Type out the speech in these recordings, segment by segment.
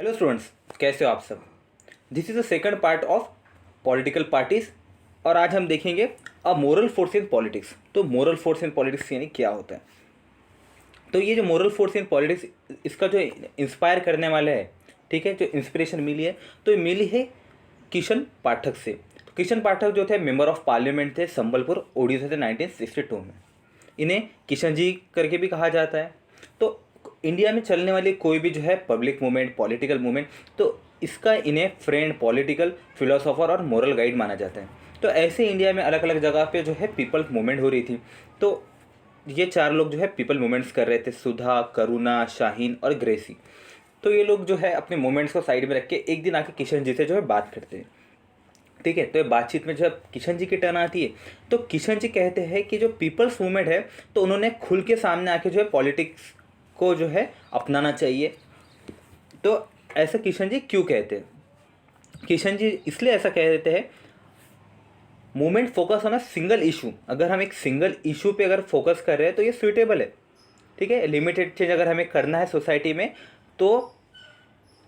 Hello students, कैसे हो आप सब। This is the second part of political parties और आज हम देखेंगे अ मोरल फोर्स इन पॉलिटिक्स। तो मोरल फोर्स इन पॉलिटिक्स यानी क्या होता है। तो ये जो मोरल फोर्स इन पॉलिटिक्स, इसका जो इंस्पायर करने वाला है, ठीक है, जो इंस्पिरेशन मिली है तो ये मिली है किशन पाठक से। तो किशन पाठक जो थे मेंबर ऑफ पार्लियामेंट थे, संबलपुर ओडिशा से 1962 में। इन्हें किशन जी करके भी कहा जाता है। तो इंडिया में चलने वाली कोई भी जो है पब्लिक मूवमेंट, पॉलिटिकल मूवमेंट, तो इसका इन्हें फ्रेंड, पॉलिटिकल फिलोसोफर और मोरल गाइड माना जाता है। तो ऐसे इंडिया में अलग अलग जगह पे जो है पीपल मूवमेंट हो रही थी। तो ये चार लोग जो है पीपल मूवमेंट्स कर रहे थे, सुधा, करुणा, शाहीन और ग्रेसी। तो ये लोग जो है अपने मूवमेंट्स को साइड में रख के एक दिन आके किशन जी से जो है बात करते हैं। ठीक है, तो ये बातचीत में जब किशन जी की टर्न आती है तो किशन जी कहते हैं कि जो पीपल्स मूवमेंट है तो उन्होंने खुल के सामने आके जो है पॉलिटिक्स को जो है अपनाना चाहिए। तो ऐसा किशन जी क्यों कहते हैं? किशन जी इसलिए ऐसा कह देते हैं, movement focus on a single issue. अगर हम एक सिंगल इशू पे अगर फोकस कर रहे हैं तो ये सुइटेबल है। ठीक है, लिमिटेड चेंज अगर हमें करना है सोसाइटी में तो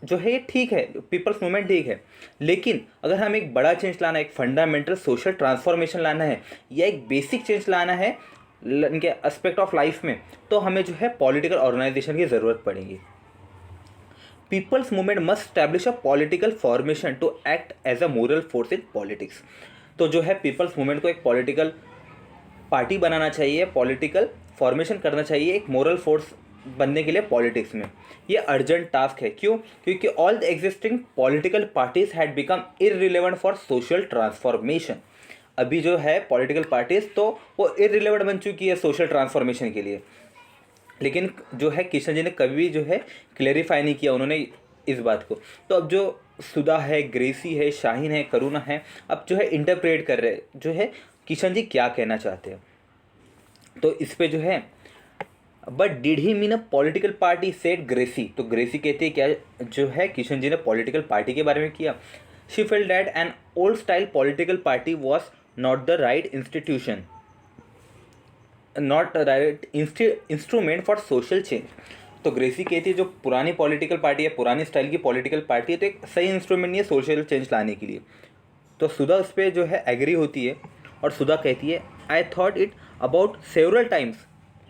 जो है ये ठीक है, पीपल्स मूवमेंट ठीक है। लेकिन अगर हम एक बड़ा चेंज लाना है, एक फंडामेंटल सोशल ट्रांसफॉर्मेशन लाना है या एक बेसिक चेंज लाना है इनके एस्पेक्ट ऑफ लाइफ में, तो हमें जो है पॉलिटिकल ऑर्गेनाइजेशन की ज़रूरत पड़ेगी। People's movement must establish a political formation to act as a moral force in politics. तो जो है पीपल्स मूवमेंट को एक पॉलिटिकल पार्टी बनाना चाहिए, पॉलिटिकल फॉर्मेशन करना चाहिए एक मोरल फोर्स बनने के लिए पॉलिटिक्स में। ये अर्जेंट टास्क है। क्यों? क्योंकि all the existing political parties had become irrelevant for social transformation. अभी जो है पॉलिटिकल पार्टीज तो वो इररिलेवेंट बन चुकी है सोशल ट्रांसफॉर्मेशन के लिए। लेकिन जो है किशन जी ने कभी भी जो है क्लेरिफाई नहीं किया उन्होंने इस बात को। तो अब जो सुधा है, ग्रेसी है, शाहीन है, करुणा है, अब जो है इंटरप्रेट कर रहे जो है किशन जी क्या कहना चाहते हैं। तो इस पे जो है, but did he mean a political party, said Gracie. तो ग्रेसी कहती है क्या जो है किशन जी ने पॉलिटिकल पार्टी के बारे में किया। She felt that an old style political party was not the right institution, not right instrument for social change. तो ग्रेसी कहती है जो पुरानी पॉलिटिकल पार्टी है, पुरानी स्टाइल की पॉलिटिकल पार्टी है, तो एक सही इंस्ट्रूमेंट नहीं है सोशल चेंज लाने के लिए। तो सुधा उस पर जो है एग्री होती है और सुधा कहती है I thought it about several times.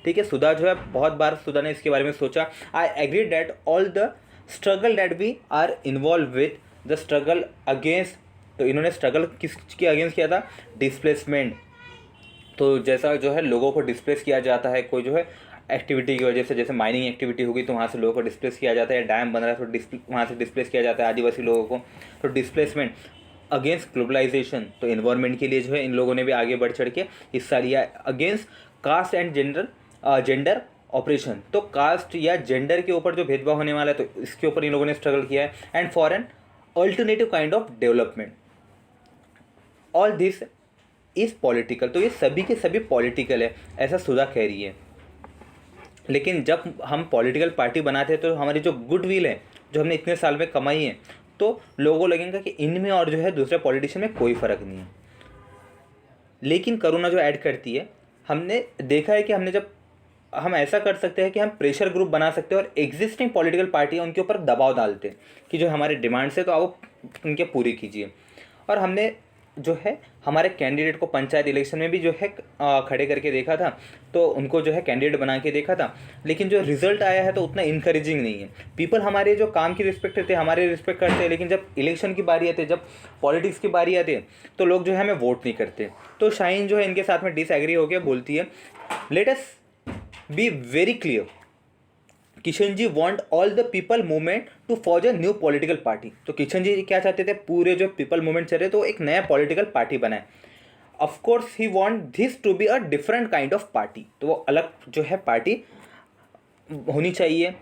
ठीक है, सुधा जो है बहुत बार सुधा ने इसके बारे में सोचा। I agree that all the struggle that we are involve with the struggle against. तो इन्होंने स्ट्रगल किसके अगेंस्ट किया था? डिस्प्लेसमेंट। तो जैसा जो है लोगों को डिस्प्लेस किया जाता है कोई जो है एक्टिविटी की वजह से, जैसे माइनिंग एक्टिविटी होगी तो वहाँ से लोगों को डिस्प्लेस किया जाता है, डैम बन रहा है तो वहाँ से डिस्प्लेस किया जाता है आदिवासी लोगों को। तो डिस्प्लेसमेंट अगेंस्ट ग्लोबलाइजेशन, तो इन्वायरमेंट के लिए जो है इन लोगों ने भी आगे बढ़ चढ़ के हिस्सा लिया। Against caste and gender operation, तो कास्ट या जेंडर के ऊपर जो भेदभाव होने वाला है तो इसके ऊपर इन लोगों ने स्ट्रगल किया है। And for an alternative kind of development, all this is political. तो ये सभी के सभी पॉलिटिकल है, ऐसा सुधा कह रही है। लेकिन जब हम पॉलिटिकल पार्टी बनाते हैं तो हमारी जो गुडविल है, जो हमने इतने साल में कमाई है, तो लोगों को लगेगा कि इनमें और जो है दूसरे पॉलिटिशियन में कोई फ़र्क नहीं है। लेकिन करुणा जो ऐड करती है, हमने देखा है कि हमने जब हम ऐसा कर सकते हैं कि हम प्रेशर ग्रुप बना सकते हैं और एग्जिस्टिंग पॉलिटिकल पार्टी है उनके ऊपर दबाव डालते हैं कि जो हमारे डिमांड्स है तो आप उनके पूरी कीजिए। और हमने जो है हमारे कैंडिडेट को पंचायत इलेक्शन में भी जो है खड़े करके देखा था, तो उनको जो है कैंडिडेट बना के देखा था। लेकिन जो रिजल्ट आया है तो उतना इनकरेजिंग नहीं है। पीपल हमारे जो काम की रिस्पेक्ट करते हैं, हमारे रिस्पेक्ट करते हैं, लेकिन जब इलेक्शन की बारी आती है, जब पॉलिटिक्स की बारी आती है तो लोग जो है हमें वोट नहीं करते। तो शाहीन जो है इनके साथ में डिसएग्री होकर बोलती है, let us be very clear, Kishan ji want all the people movement to forge a new political party. तो किशन जी क्या चाहते थे? पूरे जो पीपल मूवमेंट चल रहे तो एक नया पॉलिटिकल पार्टी बनाए। Of course he want this to be a different kind of party, तो वो अलग जो है पार्टी होनी चाहिए।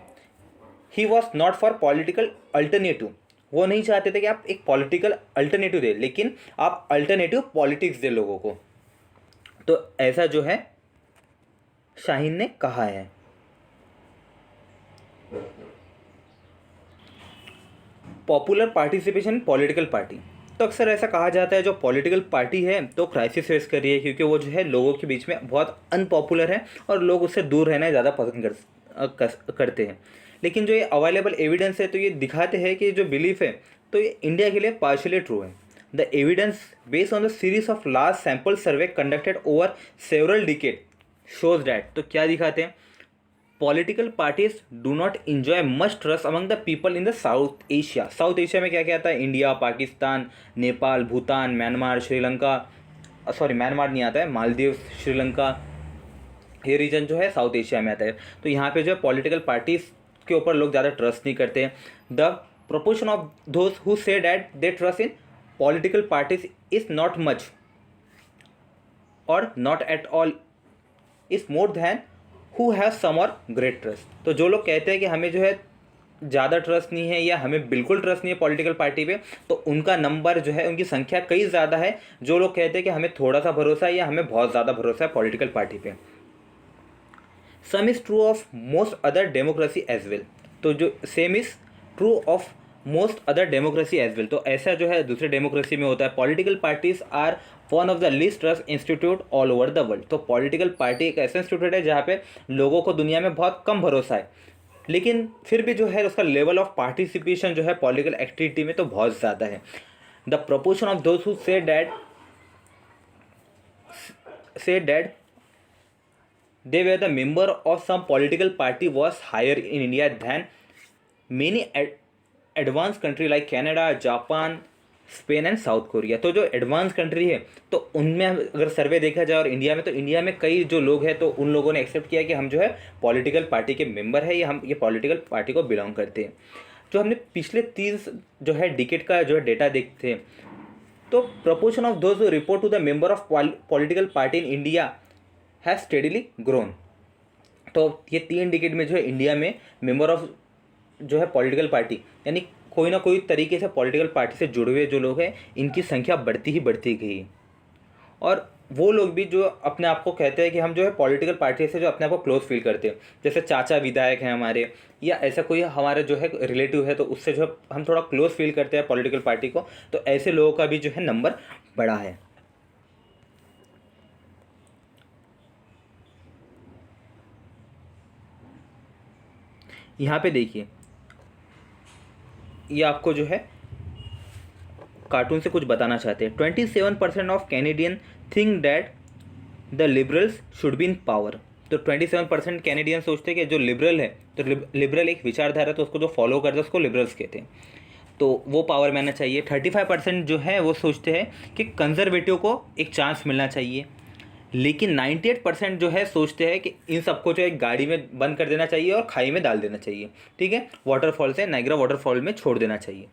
He was not for political alternative, वो नहीं चाहते थे कि आप एक पॉलिटिकल अल्टरनेटिव दें, लेकिन आप अल्टरनेटिव पॉलिटिक्स दें लोगों को। तो ऐसा जो है शाहीन ने कहा है। पॉपुलर पार्टिसिपेशन पॉलिटिकल पार्टी, तो अक्सर ऐसा कहा जाता है जो पॉलिटिकल पार्टी है तो क्राइसिस फेस कर रही है क्योंकि वो जो है लोगों के बीच में बहुत अनपॉपुलर है और लोग उससे दूर रहना ज़्यादा पसंद करते हैं। लेकिन जो ये अवेलेबल एविडेंस है तो ये दिखाते हैं कि जो बिलीफ है तो ये इंडिया के लिए पार्शियली ट्रू है। The evidence based on the series of large sample survey conducted over several decade shows that, तो क्या दिखाते हैं, political parties do not enjoy much trust among the people in the south Asia. South Asia में क्या क्या आता है, India, Pakistan, Nepal, Bhutan, Myanmar, Sri Lanka, sorry Myanmar नहीं आता है, मालदीव, श्रीलंका, ये रीजन जो है साउथ एशिया में आता है। तो यहाँ पे जो है पॉलिटिकल पार्टीज के ऊपर लोग ज़्यादा ट्रस्ट नहीं करते। The proportion of those who say that they trust in political parties is not much or not at all is more than who have some or great trust. तो जो लोग कहते हैं कि हमें जो है ज़्यादा ट्रस्ट नहीं है या हमें बिल्कुल ट्रस्ट नहीं है पॉलिटिकल पार्टी पे, तो उनका नंबर जो है, उनकी संख्या कई ज़्यादा है जो लोग कहते हैं कि हमें थोड़ा सा भरोसा है या हमें बहुत ज़्यादा भरोसा है पॉलिटिकल पार्टी पे। Sum is true of most other democracy as well, तो जो same is true of most other democracy as well, तो ऐसा जो है दूसरे डेमोक्रेसी में होता है। Political parties are one of the least trust institute all over the world, तो पॉलिटिकल पार्टी एक ऐसा इंस्टीट्यूट है जहाँ पे लोगों को दुनिया में बहुत कम भरोसा है, लेकिन फिर भी जो है उसका लेवल ऑफ पार्टिसिपेशन जो है पॉलिटिकल एक्टिविटी में तो बहुत ज़्यादा है। The proportion of those who say that they were the member of some political party was higher in India than many advanced country like Canada, Japan, Spain and south Korea. तो जो advance country है तो उनमें अगर सर्वे देखा जाए और India में, तो इंडिया में कई जो लोग हैं तो उन लोगों ने एक्सेप्ट किया कि हम जो है पॉलिटिकल पार्टी के मेंबर है या हम ये पॉलिटिकल पार्टी को बिलोंग करते हैं। जो हमने पिछले 30 जो है डिकेड का जो है डेटा देखते हैं, तो proportion of those report to the member of political party in India has steadily grown. तो ये 3 डिकेड में जो है इंडिया में मेंबर ऑफ जो है पॉलिटिकल पार्टी, यानी कोई ना कोई तरीके से पॉलिटिकल पार्टी से जुड़े हुए जो लोग हैं, इनकी संख्या बढ़ती ही बढ़ती गई। और वो लोग भी जो अपने आप को कहते हैं कि हम जो है पॉलिटिकल पार्टी से जो अपने आप को क्लोज फील करते हैं, जैसे चाचा विधायक हैं हमारे या ऐसा कोई हमारे जो है रिलेटिव है, तो उससे जो हम थोड़ा क्लोज फील करते हैं पॉलिटिकल पार्टी को, तो ऐसे लोगों का भी जो है नंबर बढ़ा है। यहाँ पे देखिए, ये आपको जो है कार्टून से कुछ बताना चाहते हैं। 27% of Canadian think that the liberals should be in power. तो 27% कैनेडियन सोचते हैं कि जो लिबरल है, तो लिबरल एक विचारधारा, तो उसको जो फॉलो करते हैं उसको लिबरल्स कहते हैं, तो वो पावर में आना चाहिए। 35% जो है वो सोचते हैं कि कंजर्वेटिव को एक चांस मिलना चाहिए, लेकिन 98% जो है सोचते हैं कि इन सबको जो एक गाड़ी में बंद कर देना चाहिए और खाई में डाल देना चाहिए, ठीक है, वाटरफॉल से नाइग्रा वाटरफॉल में छोड़ देना चाहिए।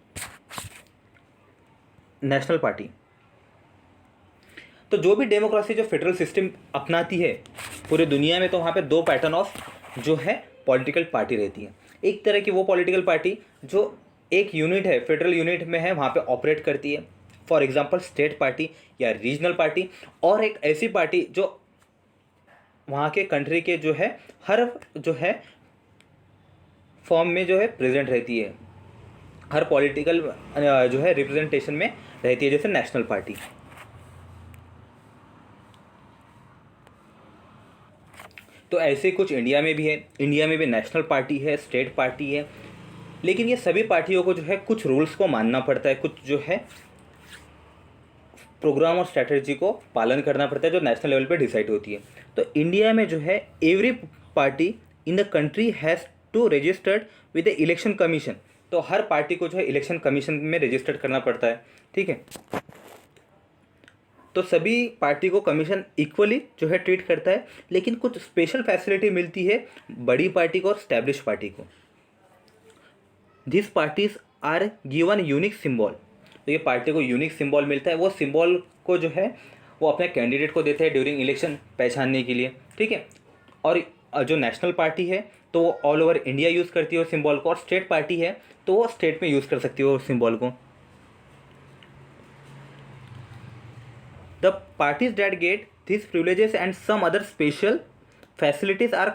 नेशनल पार्टी, तो जो भी डेमोक्रेसी जो फेडरल सिस्टम अपनाती है पूरे दुनिया में, तो वहाँ पे 2 पैटर्न ऑफ जो है पॉलिटिकल पार्टी रहती है। एक तरह की वो पॉलिटिकल पार्टी जो एक यूनिट है, फेडरल यूनिट में है, वहाँ पे ऑपरेट करती है, फॉर एग्जांपल स्टेट पार्टी या रीजनल पार्टी। और एक ऐसी पार्टी जो वहाँ के कंट्री के जो है हर जो है फॉर्म में जो है प्रेजेंट रहती है, हर पॉलिटिकल जो है रिप्रेजेंटेशन में रहती है, जैसे नेशनल पार्टी। तो ऐसे कुछ इंडिया में भी है, इंडिया में भी नेशनल पार्टी है, स्टेट पार्टी है, लेकिन ये सभी पार्टियों को जो है कुछ रूल्स को मानना पड़ता है, कुछ जो है प्रोग्राम और स्ट्रैटेजी को पालन करना पड़ता है जो नेशनल लेवल पे डिसाइड होती है। तो इंडिया में जो है every party in the country has to registered with the election commission. तो हर पार्टी को जो है इलेक्शन कमीशन में रजिस्टर्ड करना पड़ता है, ठीक है। तो सभी पार्टी को कमीशन इक्वली जो है ट्रीट करता है, लेकिन कुछ स्पेशल फैसिलिटी मिलती है बड़ी पार्टी को और स्टैब्लिश पार्टी को। This parties are given unique symbol, तो ये पार्टी को यूनिक सिंबल मिलता है, वो सिंबल को जो है वो अपने कैंडिडेट को देते हैं ड्यूरिंग इलेक्शन पहचानने के लिए, ठीक है। और जो नेशनल पार्टी है तो वो ऑल ओवर इंडिया यूज़ करती है उस सिंबल को, और स्टेट पार्टी है तो वो स्टेट में यूज़ कर सकती है उस सिंबल को। The parties that get this privileges and some other special facilities are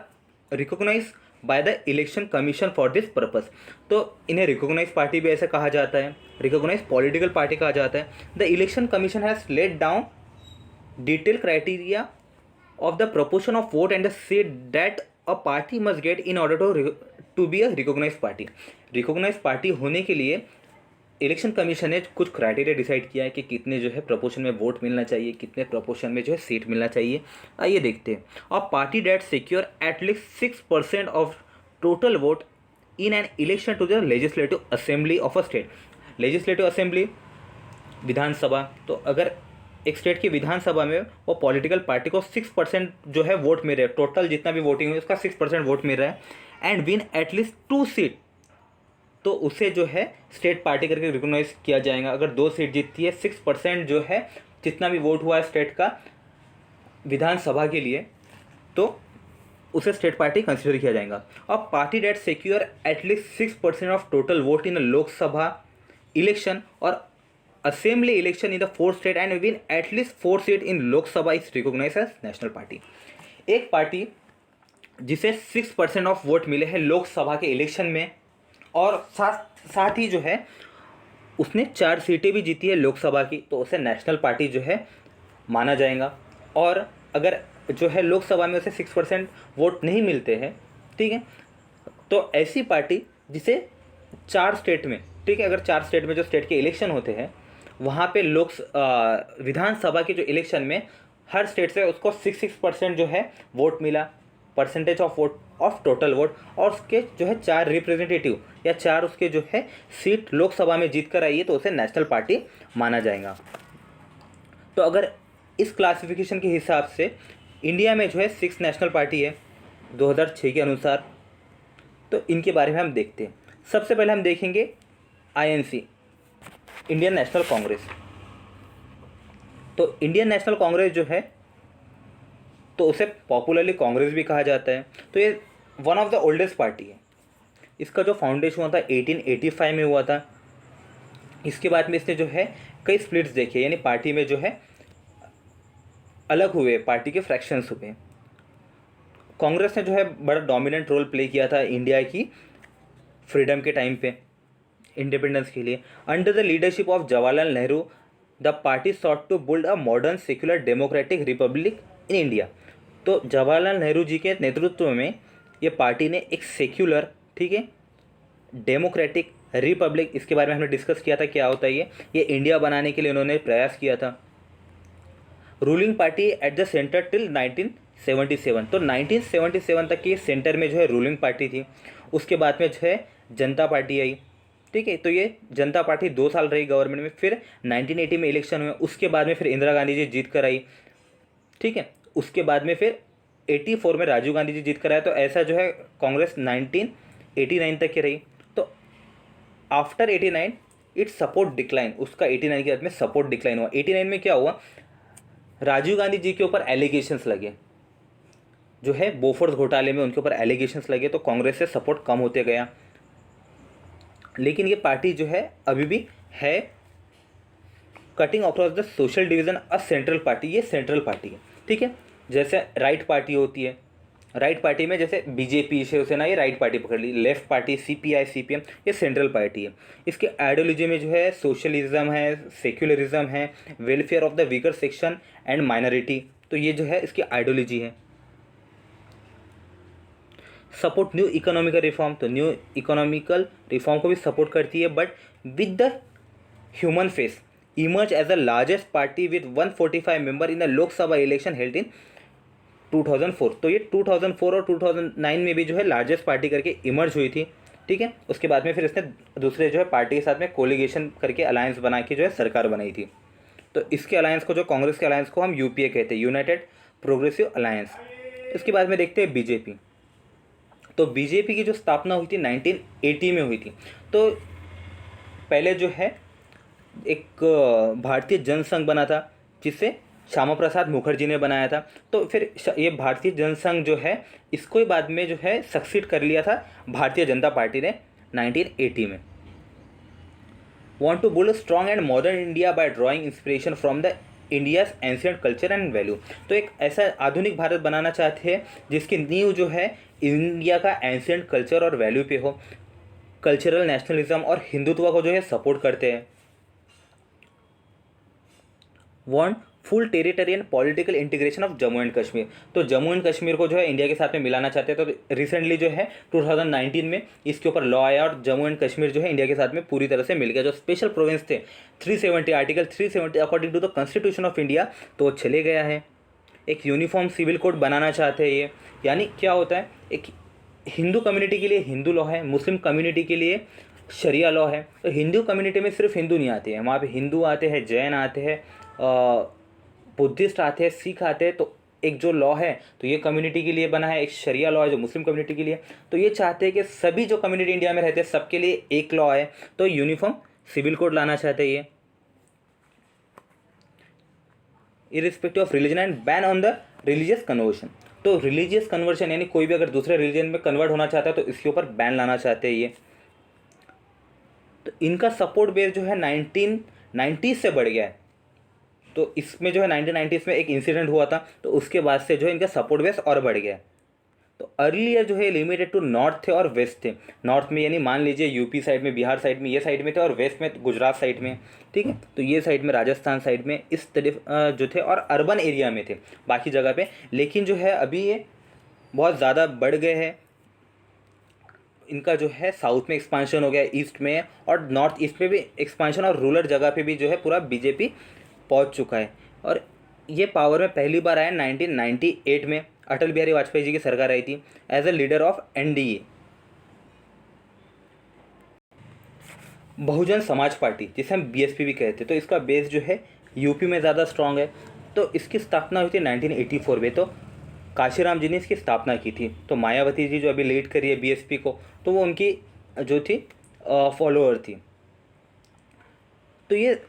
recognise by the election commission for this purpose. तो इन्हें रिकॉग्नाइज पार्टी भी ऐसे कहा जाता है, रिकॉग्नाइज पॉलिटिकल पार्टी कहा जाता है। The election commission has laid down detail criteria of the proportion of vote and the seat that a party must get in order to be a recognise party. Recognise party होने के लिए election commission ने कुछ criteria decide किया है कि कितने जो है प्रपोर्शन में वोट मिलना चाहिए, कितने प्रपोर्शन में जो है सीट मिलना चाहिए। आइए देखते हैं। और party that secure at least 6% of total vote in an election to the legislative assembly of a state. Legislative assembly विधानसभा, तो अगर एक स्टेट की विधानसभा में वो पॉलिटिकल पार्टी को 6% जो है वोट मिल रहा है, टोटल जितना भी वोटिंग हुई उसका 6% वोट मिल रहा है, एंड विन एटलीस्ट 2 सीट, तो उसे जो है स्टेट पार्टी करके रिकॉग्नाइज किया जाएगा। अगर 2 सीट जीतती है, 6% जो है जितना भी वोट हुआ है स्टेट का विधानसभा के लिए, तो उसे स्टेट पार्टी कंसिडर किया जाएगा। और party that secure at least 6% of total vote in Lok Sabha election or assembly election in the 4 state and win at least 4 seat in Lok Sabha is recognize as national party. एक पार्टी जिसे 6% ऑफ वोट मिले हैं लोकसभा के election में और साथ ही जो है उसने 4 सीटें भी जीती है लोकसभा की, तो उसे नेशनल पार्टी जो है माना जाएगा। और अगर जो है लोकसभा में उसे 6% वोट नहीं मिलते हैं, ठीक है, तो ऐसी पार्टी जिसे 4 स्टेट में, ठीक है, अगर 4 स्टेट में जो स्टेट के इलेक्शन होते हैं वहाँ पे विधानसभा के जो इलेक्शन में हर स्टेट से उसको 6% जो है वोट मिला, percentage of vote of total vote, और उसके जो है 4 रिप्रेजेंटेटिव या 4 उसके जो है सीट लोकसभा में जीत कर आई है, तो उसे नेशनल पार्टी माना जाएगा। तो अगर इस क्लासिफिकेशन के हिसाब से इंडिया में जो है 6 नेशनल पार्टी है 2006 के अनुसार। तो इनके बारे में हम देखते हैं। सबसे पहले हम देखेंगे INC, इंडियन नेशनल कांग्रेस। तो इंडियन नेशनल कांग्रेस जो है, तो उसे पॉपुलरली कांग्रेस भी कहा जाता है। तो ये one of the oldest party है। इसका जो फाउंडेशन हुआ था 1885 में हुआ था। इसके बाद में इसने जो है कई स्प्लिट्स देखे, यानी पार्टी में जो है अलग हुए, पार्टी के फ्रैक्शंस हुए। कांग्रेस ने जो है बड़ा डोमिनेंट रोल प्ले किया था इंडिया की फ्रीडम के टाइम पे, इंडिपेंडेंस के लिए। Under the leadership of Jawaharlal Nehru the party sought to build a modern secular democratic republic in India. तो जवाहरलाल नेहरू जी के नेतृत्व में ये पार्टी ने एक सेक्युलर, ठीक है, डेमोक्रेटिक रिपब्लिक, इसके बारे में हमने डिस्कस किया था क्या होता है ये इंडिया बनाने के लिए उन्होंने प्रयास किया था। Ruling party at the centre till 1977, तो 1977 तक ये सेंटर में जो है रूलिंग पार्टी थी। उसके बाद में जो है जनता पार्टी आई, ठीक है, तो ये जनता पार्टी 2 साल रही गवर्नमेंट में। फिर 1980 में इलेक्शन हुए, उसके बाद में फिर इंदिरा गांधी जी जीत कर आई, ठीक है। उसके बाद में फिर 84 में राजीव गांधी जी जीत कर आए। तो ऐसा जो है कांग्रेस 1989 तक की रही। तो आफ्टर 89 इट्स सपोर्ट डिक्लाइन, उसका 89 के बाद में सपोर्ट डिक्लाइन हुआ। 89 में क्या हुआ, राजीव गांधी जी के ऊपर एलिगेशंस लगे, जो है बोफोर्स घोटाले में उनके ऊपर एलिगेशंस लगे, तो कांग्रेस से सपोर्ट कम होते गया। लेकिन ये पार्टी जो है अभी भी है cutting across the social division a central party, ये सेंट्रल पार्टी है, ठीक है। जैसे राइट पार्टी होती है, राइट पार्टी में जैसे बीजेपी, शिवसेना, ये राइट पार्टी पकड़ ली। लेफ्ट पार्टी CPI CPM ये सेंट्रल पार्टी है। इसके आइडियोलॉजी में जो है सोशलिज्म है, सेक्युलरिज्म है, welfare of the weaker section and minority, तो ये जो है इसकी आइडियोलॉजी है। सपोर्ट न्यू इकोनॉमिकल रिफॉर्म, तो न्यू इकोनॉमिकल रिफॉर्म को भी सपोर्ट करती है, but with the human face emerge as the largest party with 145 member in the Lok Sabha election held in 2004। तो ये 2004 और 2009 में भी जो है लार्जेस्ट पार्टी करके इमर्ज हुई थी, ठीक है। उसके बाद में फिर इसने दूसरे जो है पार्टी के साथ में कोलिगेशन करके अलायंस बना के जो है सरकार बनाई थी। तो इसके अलायंस को, जो कांग्रेस के अलायंस को हम UPA कहते हैं, यूनाइटेड प्रोग्रेसिव अलायंस। इसके बाद में देखते हैं बीजेपी। तो बीजेपी की जो स्थापना हुई थी 1980 में हुई थी। तो पहले जो है एक भारतीय जनसंघ बना था, जिसे श्यामा प्रसाद मुखर्जी ने बनाया था। तो फिर ये भारतीय जनसंघ जो है इसको ही बाद में जो है सक्सीड कर लिया था भारतीय जनता पार्टी ने 1980 में। want to build a strong and modern India by drawing inspiration from the India's ancient culture and value. तो एक ऐसा आधुनिक भारत बनाना चाहते हैं जिसकी नींव जो है इंडिया का एंशियंट कल्चर और वैल्यू पे हो। कल्चरल नेशनलिज्म और हिंदुत्व को जो है सपोर्ट करते हैं। Want full territorial political integration of Jammu and Kashmir. तो जम्मू एंड कश्मीर को जो है इंडिया के साथ में मिलाना चाहते हैं। तो रिसेंटली जो है 2019 में इसके ऊपर लॉ आया और जम्मू एंड कश्मीर जो है इंडिया के साथ में पूरी तरह से मिल गया। जो स्पेशल प्रोविंस थे 370 article 370 according to the constitution of India, तो वो चले गया है। एक यूनिफॉर्म सिविल कोड बनाना चाहते हैं ये, यानी क्या होता है, एक हिंदू कम्युनिटी के लिए हिंदू लॉ है, मुस्लिम कम्युनिटी के लिए शरिया लॉ है। तो हिंदू कम्युनिटी में सिर्फ हिंदू नहीं आते हैं, वहाँ पे हिंदू आते हैं, जैन आते हैं, बुद्धिस्ट आते हैं, सिख आते हैं। तो एक जो लॉ है तो ये कम्युनिटी के लिए बना है, एक शरिया लॉ है जो मुस्लिम कम्युनिटी के लिए। तो ये चाहते हैं कि सभी जो कम्युनिटी इंडिया में रहते हैं सबके लिए एक लॉ है, तो यूनिफॉर्म सिविल कोड लाना चाहते हैं ये, irrespective of religion and ban on the religious conversion. तो रिलीजियस कन्वर्शन यानी कोई भी अगर दूसरे रिलीजन में कन्वर्ट होना चाहता है तो इसके ऊपर बैन लाना चाहते हैं ये। तो इनका सपोर्ट बेस जो है 1990 से बढ़ गया है। तो इसमें जो है 1990s में एक इंसिडेंट हुआ था, तो उसके बाद से जो है इनका सपोर्ट बेस और बढ़ गया है। तो अर्लियर जो है लिमिटेड टू नॉर्थ थे और वेस्ट थे। नॉर्थ में यानी मान लीजिए यूपी साइड में, बिहार साइड में, ये साइड में थे, और वेस्ट में गुजरात साइड में, ठीक है। तो ये साइड में राजस्थान साइड में इस तरफ जो थे, और अर्बन एरिया में थे बाकी जगह पे। लेकिन जो है अभी ये बहुत ज़्यादा बढ़ गए हैं। इनका जो है साउथ में एक्सपांशन हो गया, ईस्ट में और नॉर्थ ईस्ट में भी एक्सपांशन, और रूरल जगह पे भी जो है पूरा बीजेपी पहुंच चुका है। और ये पावर में पहली बार आया 1998 में, अटल बिहारी वाजपेयी जी की सरकार आई थी as a leader of NDA. Bahujan Samaj Party, जिसे हम बीएसपी भी कहते हैं, तो इसका बेस जो है यूपी में ज़्यादा स्ट्रांग है। तो इसकी स्थापना हुई थी 1984 में, तो काशीराम जी ने इसकी स्थापना की थी। तो मायावती जी जो अभी लीड करी है बीएसपी को, तो वो उनकी जो थी फॉलोअर थी। तो ये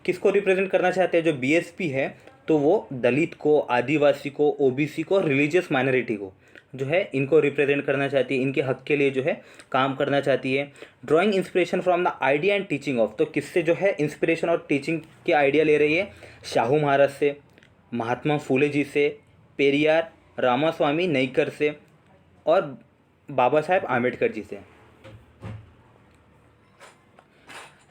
किसको रिप्रेजेंट करना चाहते हैं, जो बीएसपी है तो वो दलित को, आदिवासी को, ओबीसी को, रिलीजियस माइनॉरिटी को जो है इनको रिप्रेजेंट करना चाहती है, इनके हक के लिए जो है काम करना चाहती है। Drawing inspiration from the idea and teaching of, तो किससे जो है इंस्पिरेशन और टीचिंग के आइडिया ले रही है, शाहू महाराज से, महात्मा फूले जी से, पेरियार रामास्वामी नईकर से, और बाबा साहेब आम्बेडकर जी से।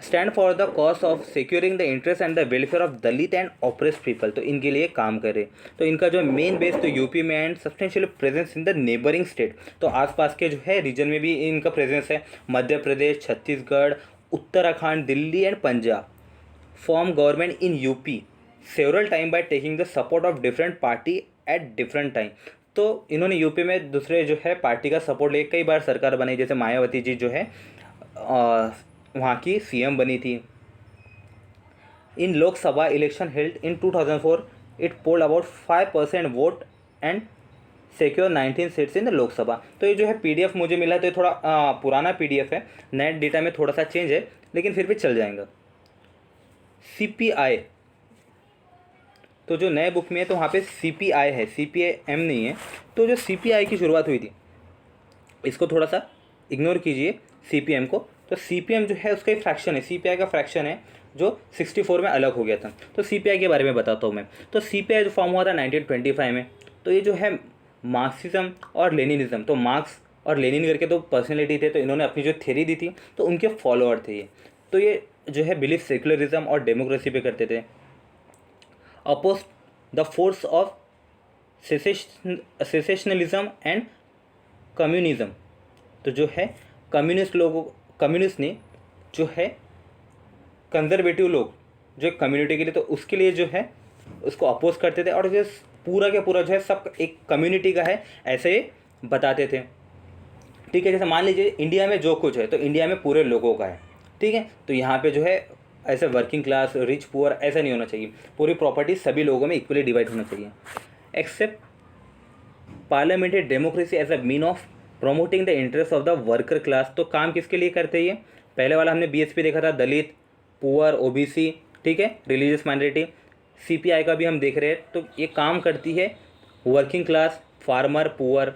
Stand for the cause of securing the interest and the welfare of Dalit and oppressed people, तो इनके लिए काम करे। तो इनका जो मेन बेस तो यूपी में and substantial presence in the neighbouring state, तो आसपास के जो है रीजन में भी इनका प्रेजेंस है। Madhya Pradesh, Chhattisgarh, Uttarakhand, Delhi and Punjab. Form government in UP several time by taking the support of different party at different time. तो इन्होंने यूपी में दूसरे जो है पार्टी का सपोर्ट लेकर कई बार सरकार बनाई, जैसे मायावती जी जो है वहाँ की सीएम बनी थी। In Lok Sabha election held in 2004 it polled about 5% vote and secure 19 seats in the Lok Sabha. तो ये जो है पीडीएफ मुझे मिला है, तो ये थोड़ा पुराना पीडीएफ है, नेट डेटा में थोड़ा सा चेंज है, लेकिन फिर भी चल जाएगा। सीपीआई, तो जो नए बुक में है तो वहाँ पे सीपीआई है, सीपीएम नहीं है। तो जो सीपीआई की शुरुआत हुई थी, इसको थोड़ा सा इग्नोर कीजिए सीपीएम को। तो सीपीएम जो है उसका एक फ्रैक्शन है, सीपीआई का फ्रैक्शन है जो 64 में अलग हो गया था। तो सीपीआई के बारे में बताता हूँ मैं। तो सीपीआई जो फॉर्म हुआ था 1925 में, तो ये जो है मार्क्सिज्म और लेनिनिज्म, तो मार्क्स और लेनिन करके तो पर्सनैलिटी थे, तो इन्होंने अपनी जो थ्योरी दी थी तो उनके फॉलोअर थे ये। तो ये जो है बिलीव सेकुलरिज्म और डेमोक्रेसी पे करते थे। Oppose the force of secessionism and communism, तो जो है कम्युनिस्ट ने जो है कंजर्वेटिव लोग जो कम्युनिटी के लिए, तो उसके लिए जो है उसको अपोज करते थे, और जो पूरा के पूरा जो है सब एक कम्युनिटी का है ऐसे बताते थे। ठीक है, जैसे मान लीजिए इंडिया में जो कुछ है तो इंडिया में पूरे लोगों का है, ठीक है। तो यहाँ पे जो है ऐसे वर्किंग क्लास, रिच, पुअर ऐसा नहीं होना चाहिए, पूरी प्रॉपर्टी सभी लोगों में इक्वली डिवाइड होना चाहिए। Accept parliamentary democracy as a mean of promoting the interest of the worker class, तो काम किसके लिए करते हैं? पहले वाला हमने बीएसपी देखा था, दलित, पुअर, ओबीसी, ठीक है, रिलीजियस माइनॉरिटी। सीपीआई का भी हम देख रहे हैं, तो ये काम करती है वर्किंग क्लास, फार्मर, पुअर।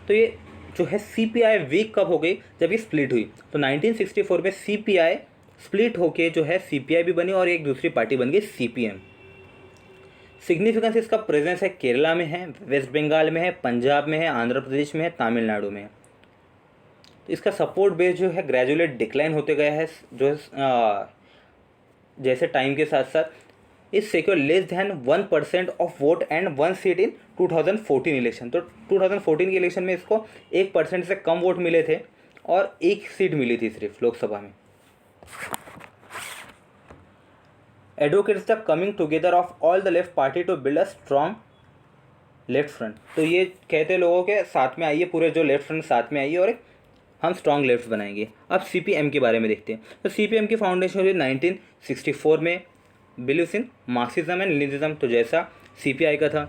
तो ये जो है सीपीआई वीक कब हो गई? जब ये स्प्लिट हुई। तो 1964 में सीपीआई स्प्लिट होके जो है सीपीआई भी बनी और एक दूसरी पार्टी बन गई सीपीएम। सिग्निफिकेंस इसका प्रेजेंस है केरला में है, वेस्ट बंगाल में है, पंजाब में है, आंध्र प्रदेश में है, तमिलनाडु में है। तो इसका सपोर्ट बेस जो है ग्रेजुअली डिक्लाइन होते गया है, जो जैसे टाइम के साथ साथ is secure less than 1% of vote and 1 seat in 2014 election. तो 2014 के इलेक्शन में इसको 1% से कम वोट मिले थे और 1 सीट मिली थी सिर्फ लोकसभा में। Advocates the coming together of all the left party to build a strong left front. तो ये कहते लोगों के साथ में आइए, पूरे जो लेफ्ट फ्रंट साथ में आइए और हम स्ट्रॉन्ग लेफ्ट बनाएंगे। अब सीपीएम के बारे में देखते हैं। तो सीपीएम की फाउंडेशन हुई 1964 में, believes in Marxism and Leninism, तो जैसा सीपीआई का था।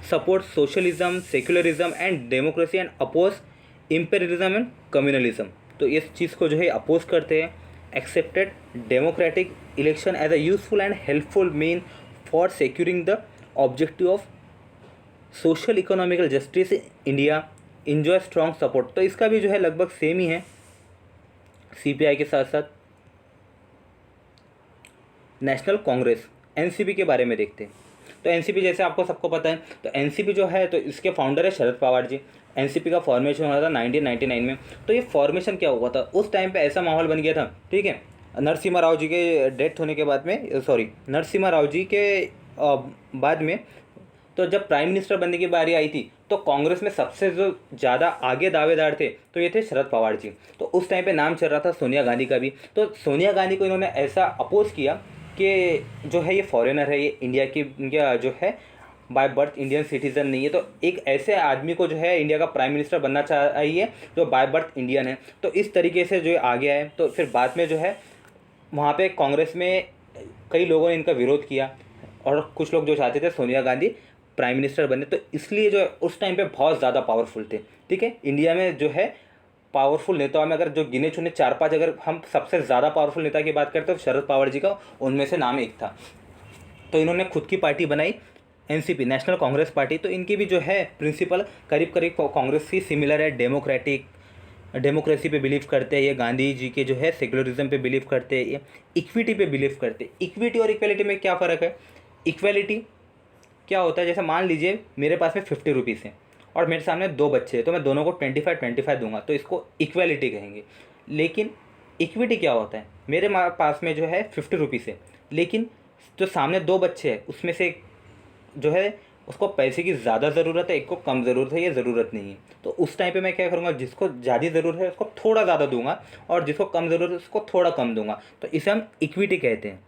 Support socialism, secularism and democracy and oppose imperialism and communalism, तो इस चीज़ को जो है अपोज करते हैं। Accepted democratic election as a useful and helpful mean for securing the objective of social economical justice India, enjoy strong support. तो इसका भी जो है लगभग सेम ही है सीपीआई के साथ साथ। नेशनल कांग्रेस एनसीपी के बारे में देखते हैं। तो एनसीपी जैसे आपको सबको पता है, तो एनसीपी जो है तो इसके फाउंडर है शरद पवार जी। एनसीपी का फॉर्मेशन हुआ था 1999 में। तो ये फॉर्मेशन क्या हुआ था, उस टाइम पे ऐसा माहौल बन गया था, ठीक है, नरसिम्हा राव जी के डेथ होने के बाद में, नरसिम्हा राव जी के बाद में, तो जब प्राइम मिनिस्टर बनने की बारी आई थी तो कांग्रेस में सबसे जो ज़्यादा आगे दावेदार थे तो ये थे शरद पवार जी। तो उस टाइम पे नाम चल रहा था सोनिया गांधी का भी। तो सोनिया गांधी को इन्होंने ऐसा अपोज किया कि जो है ये फॉरेनर है, ये इंडिया की जो है बाय बर्थ इंडियन सिटीज़न नहीं है, तो एक ऐसे आदमी को जो है इंडिया का प्राइम मिनिस्टर बनना चाहिए जो बाय बर्थ इंडियन है। तो इस तरीके से जो आ गया है। तो फिर बाद में जो है वहाँ पे कांग्रेस में कई लोगों ने इनका विरोध किया और कुछ लोग जो चाहते थे सोनिया गांधी प्राइम मिनिस्टर बने, तो इसलिए जो उस टाइम पे बहुत ज़्यादा पावरफुल थे, ठीक है। इंडिया में जो है पावरफुल नेताओं में अगर जो गिने चुने 4-5 अगर हम सबसे ज़्यादा पावरफुल नेता की बात करते हैं तो शरद पवार जी का उनमें से नाम एक था। तो इन्होंने खुद की पार्टी बनाई एनसीपी, नेशनल कांग्रेस पार्टी। तो इनकी भी जो है प्रिंसिपल करीब करीब कांग्रेस की सिमिलर है। डेमोक्रेसी पे बिलीव करते हैं ये, गांधी जी के जो है सेकुलरिज्म पे बिलीव करते हैं ये, इक्विटी पे बिलीव करते हैं। इक्विटी और इक्वलिटी में क्या फ़र्क है, इक्वलिटी क्या होता है, जैसे मान लीजिए मेरे पास में 50 रुपीज़ है और मेरे सामने 2 बच्चे हैं, तो मैं दोनों को 25 दूंगा, तो इसको इक्वलिटी कहेंगे। लेकिन इक्विटी क्या होता है, मेरे पास में जो है 50 रुपीज़ है, लेकिन जो सामने 2 बच्चे हैं उसमें से जो है उसको पैसे की ज़्यादा ज़रूरत है, एक को कम ज़रूरत है, ये ज़रूरत नहीं है। तो उस टाइम पे मैं क्या करूँगा, जिसको ज़्यादा ज़रूरत है उसको थोड़ा ज़्यादा दूंगा और जिसको कम ज़रूरत है उसको थोड़ा कम दूंगा, तो इसे हम इक्विटी कहते हैं।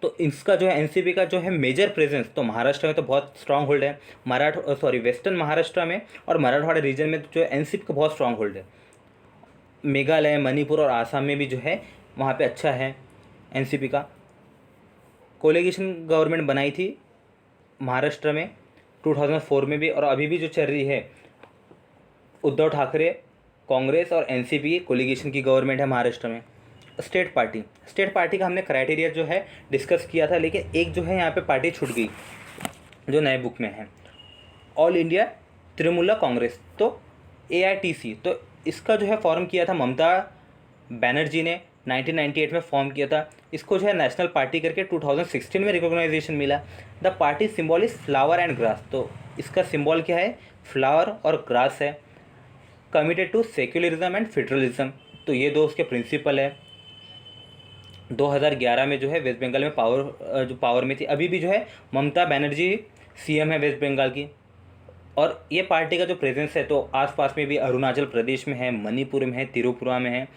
तो इसका जो है एनसीपी का जो है मेजर प्रेजेंस तो महाराष्ट्र में तो बहुत स्ट्रांग होल्ड है, वेस्टर्न महाराष्ट्र में और मराठवाड़ा रीजन में जो एनसीपी का बहुत स्ट्रांग होल्ड है। मेघालय, मणिपुर और आसाम में भी जो है वहाँ पे अच्छा है एनसीपी का। कोलिगेशन गवर्नमेंट बनाई थी महाराष्ट्र में 2004 में भी, और अभी भी जो चल रही है उद्धव ठाकरे, कांग्रेस और एनसीपी कोलिगेशन की गवर्नमेंट है महाराष्ट्र में। स्टेट पार्टी का हमने क्राइटेरिया जो है डिस्कस किया था, लेकिन एक जो है यहाँ पे पार्टी छूट गई जो नए बुक में है, ऑल इंडिया तृणमूल कांग्रेस, तो AITC। तो इसका जो है फॉर्म किया था ममता बनर्जी ने 1998 में फॉर्म किया था। इसको जो है नेशनल पार्टी करके 2016 में रिकॉग्नाइजेशन मिला। The party symbol is flower and grass, तो इसका सिंबल क्या है, फ्लावर और ग्रास है। Committed to secularism and federalism, तो ये दो उसके प्रिंसिपल है। 2011 में जो है वेस्ट बंगाल में पावर में थी। अभी भी जो है ममता बनर्जी CM है वेस्ट बंगाल की। और ये पार्टी का जो प्रेजेंस है तो आसपास में भी अरुणाचल प्रदेश में है, मणिपुर में है, त्रिपुरा में है।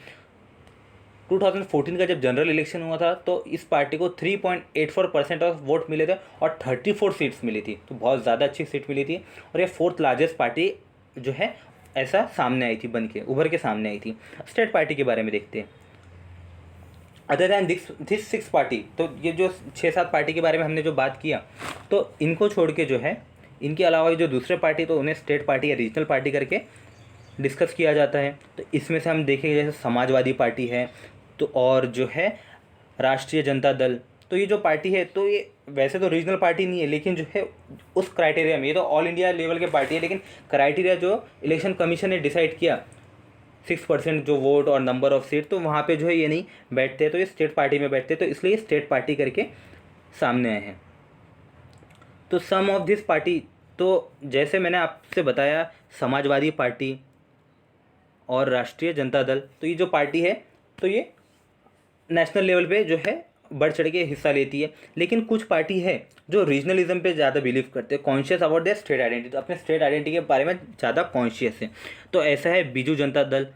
2014 का जब जनरल इलेक्शन हुआ था तो इस पार्टी को 3.84% ऑफ वोट मिले थे और 34 सीट्स मिली थी, तो बहुत ज़्यादा अच्छी सीट मिली थी। और ये 4th लार्जेस्ट पार्टी जो है ऐसा सामने आई थी, उभर के सामने आई थी। स्टेट पार्टी के बारे में देखते हैं। अदर दैन दिस 6 पार्टी, तो ये जो 6-7 पार्टी के बारे में हमने जो बात किया, तो इनको छोड़ के जो है इनके अलावा जो दूसरे पार्टी तो उन्हें स्टेट पार्टी या रीजनल पार्टी करके डिस्कस किया जाता है। तो इसमें से हम देखेंगे जैसे समाजवादी पार्टी है, तो और जो है राष्ट्रीय जनता दल। तो ये जो पार्टी है तो ये वैसे तो रीजनल पार्टी नहीं है, लेकिन जो है उस क्राइटेरिया में, ये तो ऑल इंडिया लेवल की पार्टी है, लेकिन क्राइटेरिया जो इलेक्शन कमीशन ने डिसाइड किया 6% जो वोट और नंबर ऑफ सीट, तो वहाँ पे जो है ये नहीं बैठते, तो ये स्टेट पार्टी में बैठते, तो इसलिए स्टेट पार्टी करके सामने आए हैं। तो सम ऑफ दिस पार्टी, तो जैसे मैंने आपसे बताया समाजवादी पार्टी और राष्ट्रीय जनता दल, तो ये जो पार्टी है तो ये नेशनल लेवल पे जो है बढ़ चढ़ के हिस्सा लेती है। लेकिन कुछ पार्टी है जो रीजनलिज्म पे ज़्यादा बिलीव करते हैं, conscious about their state identity, तो अपने स्टेट आइडेंटिटी के बारे में ज़्यादा कॉन्शियस है। तो ऐसा है बीजू जनता दल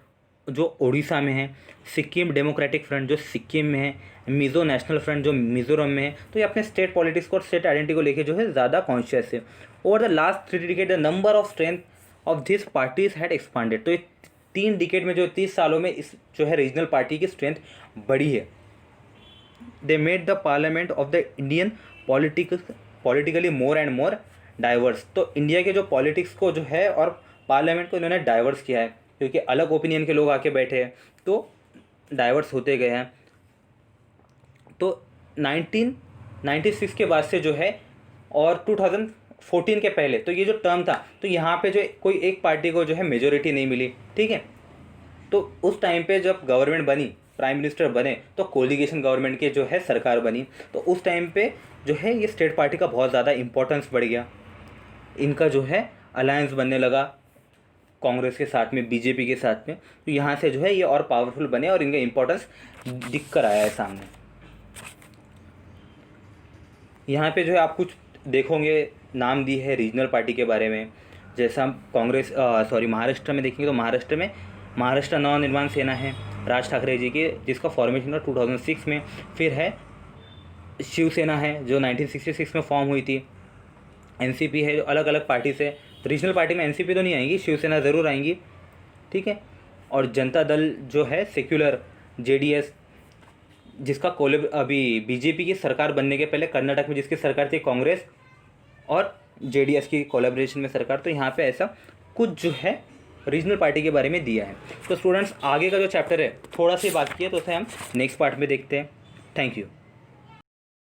जो उड़ीसा में है, सिक्किम डेमोक्रेटिक फ्रंट जो सिक्किम में है, मिज़ो नेशनल फ्रंट जो मिज़ोरम में है। तो ये अपने स्टेट पॉलिटिक्स को और स्टेट आइडेंटिटी को लेके जो है ज़्यादा कॉन्शियस है। Over the last 3 decade the number of strength of this parties had expanded. तो ये 3 डिकेड में जो 30 सालों में इस जो है रीजनल पार्टी की स्ट्रेंथ बढ़ी है। They made the parliament of the Indian politically more and more diverse. तो इंडिया के जो पॉलिटिक्स को जो है और पार्लियामेंट को इन्होंने डाइवर्स किया है, क्योंकि अलग ओपिनियन के लोग आके बैठे हैं तो डाइवर्स होते गए हैं। तो 1996 के बाद से जो है और 2014 के पहले तो ये जो टर्म था, तो यहाँ पे जो कोई एक पार्टी को जो है मेजोरिटी नहीं मिली, ठीक है। तो उस टाइम पे जब गवर्नमेंट बनी, प्राइम मिनिस्टर बने, तो कोलिगेशन गवर्नमेंट के जो है सरकार बनी, तो उस टाइम पे जो है ये स्टेट पार्टी का बहुत ज़्यादा इंपॉर्टेंस बढ़ गया। इनका जो है अलायंस बनने लगा कांग्रेस के साथ में, बीजेपी के साथ में। तो यहाँ से जो है ये और पावरफुल बने और इनका इंपॉर्टेंस दिख कर आया है सामने। यहाँ पे जो है आप कुछ देखोगे नाम दी है रीजनल पार्टी के बारे में। जैसा हम महाराष्ट्र में देखेंगे तो महाराष्ट्र में महाराष्ट्र नवनिर्माण सेना है राज ठाकरे जी की, जिसका फॉर्मेशन हुआ 2006 में। फिर है शिवसेना है जो 1966 में फॉर्म हुई थी। एनसीपी है जो अलग अलग पार्टी से, रीजनल पार्टी में एनसीपी तो नहीं आएंगी, शिवसेना ज़रूर आएंगी, ठीक है। और जनता दल जो है सेक्युलर, जेडीएस जिसका अभी बीजेपी की सरकार बनने के पहले कर्नाटक में जिसकी सरकार थी कांग्रेस और जेडीएस की कोलैबोरेशन में सरकार। तो यहाँ पे ऐसा कुछ जो है रीजनल पार्टी के बारे में दिया है। तो स्टूडेंट्स आगे का जो चैप्टर है थोड़ा सा बाकी है, तो उसे हम नेक्स्ट पार्ट में देखते हैं। Thank you.